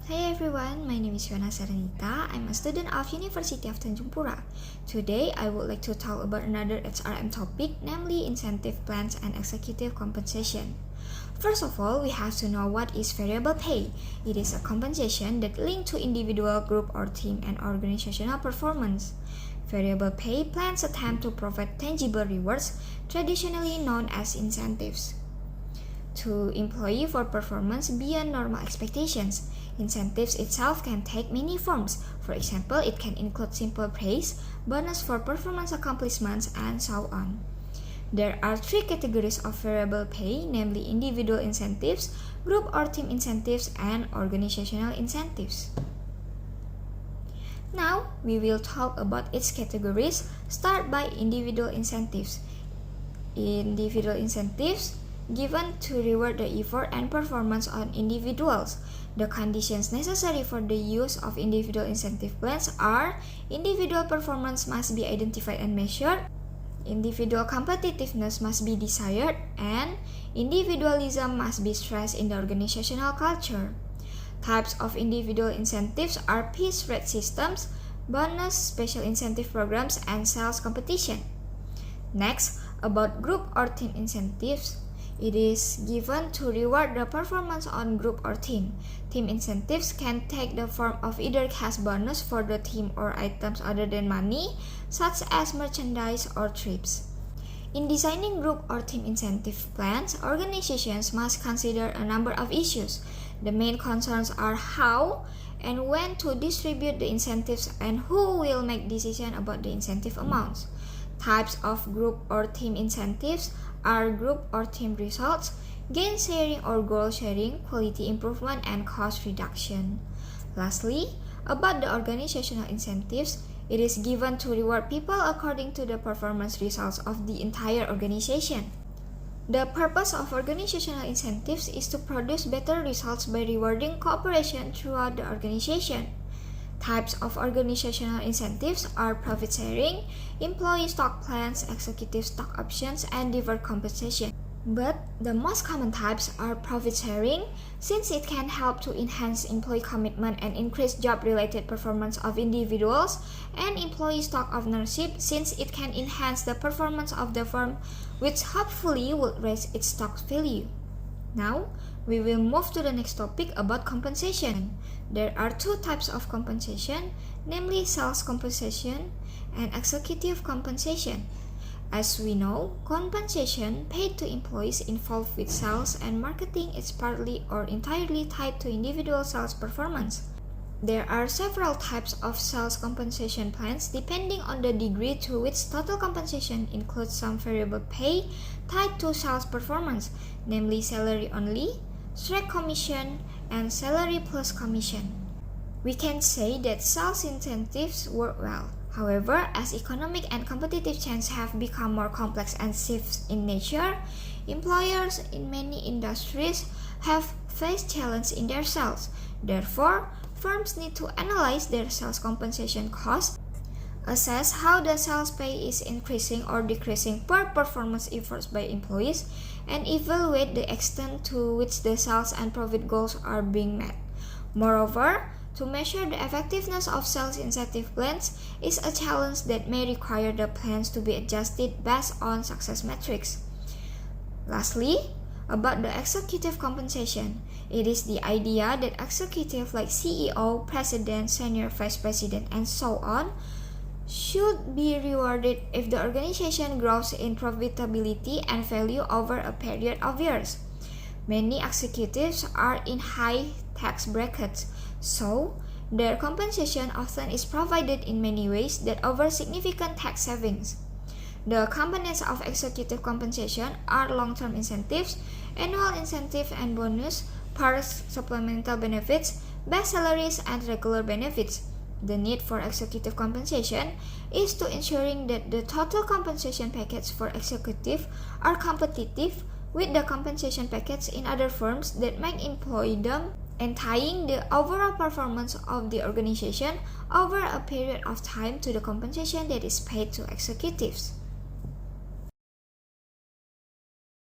Hi everyone, my name is Yona Serenita. I'm a student of University of Tanjung Pura. Today, I would like to talk about another HRM topic, namely incentive plans and executive compensation. First of all, we have to know what is variable pay. It is a compensation that linked to individual, group, or team and organizational performance. Variable pay plans attempt to provide tangible rewards, traditionally known as incentives, to employee for performance beyond normal expectations. Incentives itself can take many forms. For example, it can include simple praise, bonus for performance accomplishments, and so on. There are three categories of variable pay, namely individual incentives, group or team incentives, and organizational incentives. Now, we will talk about its categories. Start by individual incentives. Individual incentives given to reward the effort and performance on individuals. The conditions necessary for the use of individual incentive plans are: individual performance must be identified and measured, individual competitiveness must be desired, and individualism must be stressed in the organizational culture. Types of individual incentives are piece rate systems, bonus, special incentive programs, and sales competition. Next, about group or team incentives. It is given to reward the performance on group or team. Team incentives can take the form of either cash bonus for the team or items other than money, such as merchandise or trips. In designing group or team incentive plans, organizations must consider a number of issues. The main concerns are how and when to distribute the incentives and who will make decisions about the incentive amounts. Types of group or team incentives are group or team results, gain sharing or goal sharing, quality improvement, and cost reduction. Lastly, about the organizational incentives, it is given to reward people according to the performance results of the entire organization. The purpose of organizational incentives is to produce better results by rewarding cooperation throughout the organization. Types of organizational incentives are profit sharing, employee stock plans, executive stock options, and deferred compensation. But the most common types are profit sharing, since it can help to enhance employee commitment and increase job-related performance of individuals, and employee stock ownership, since it can enhance the performance of the firm, which hopefully would raise its stock value. Now, we will move to the next topic about compensation. There are two types of compensation, namely sales compensation and executive compensation. As we know, compensation paid to employees involved with sales and marketing is partly or entirely tied to individual sales performance. There are several types of sales compensation plans depending on the degree to which total compensation includes some variable pay tied to sales performance, namely salary only, straight commission, and salary plus commission. We can say that sales incentives work well. However, as economic and competitive changes have become more complex and shifts in nature, employers in many industries have faced challenges in their sales. Therefore, firms need to analyze their sales compensation costs, assess how the sales pay is increasing or decreasing per performance efforts by employees, and evaluate the extent to which the sales and profit goals are being met. Moreover, to measure the effectiveness of sales incentive plans is a challenge that may require the plans to be adjusted based on success metrics. Lastly, about the executive compensation, it is the idea that executives like CEO, president, senior vice president, and so on should be rewarded if the organization grows in profitability and value over a period of years. Many executives are in high tax brackets, so their compensation often is provided in many ways that offer significant tax savings. The components of executive compensation are long-term incentives, annual incentive and bonus, perks, supplemental benefits, base salaries, and regular benefits. The need for executive compensation is to ensuring that the total compensation package for executive are competitive with the compensation package in other firms that might employ them, and tying the overall performance of the organization over a period of time to the compensation that is paid to executives.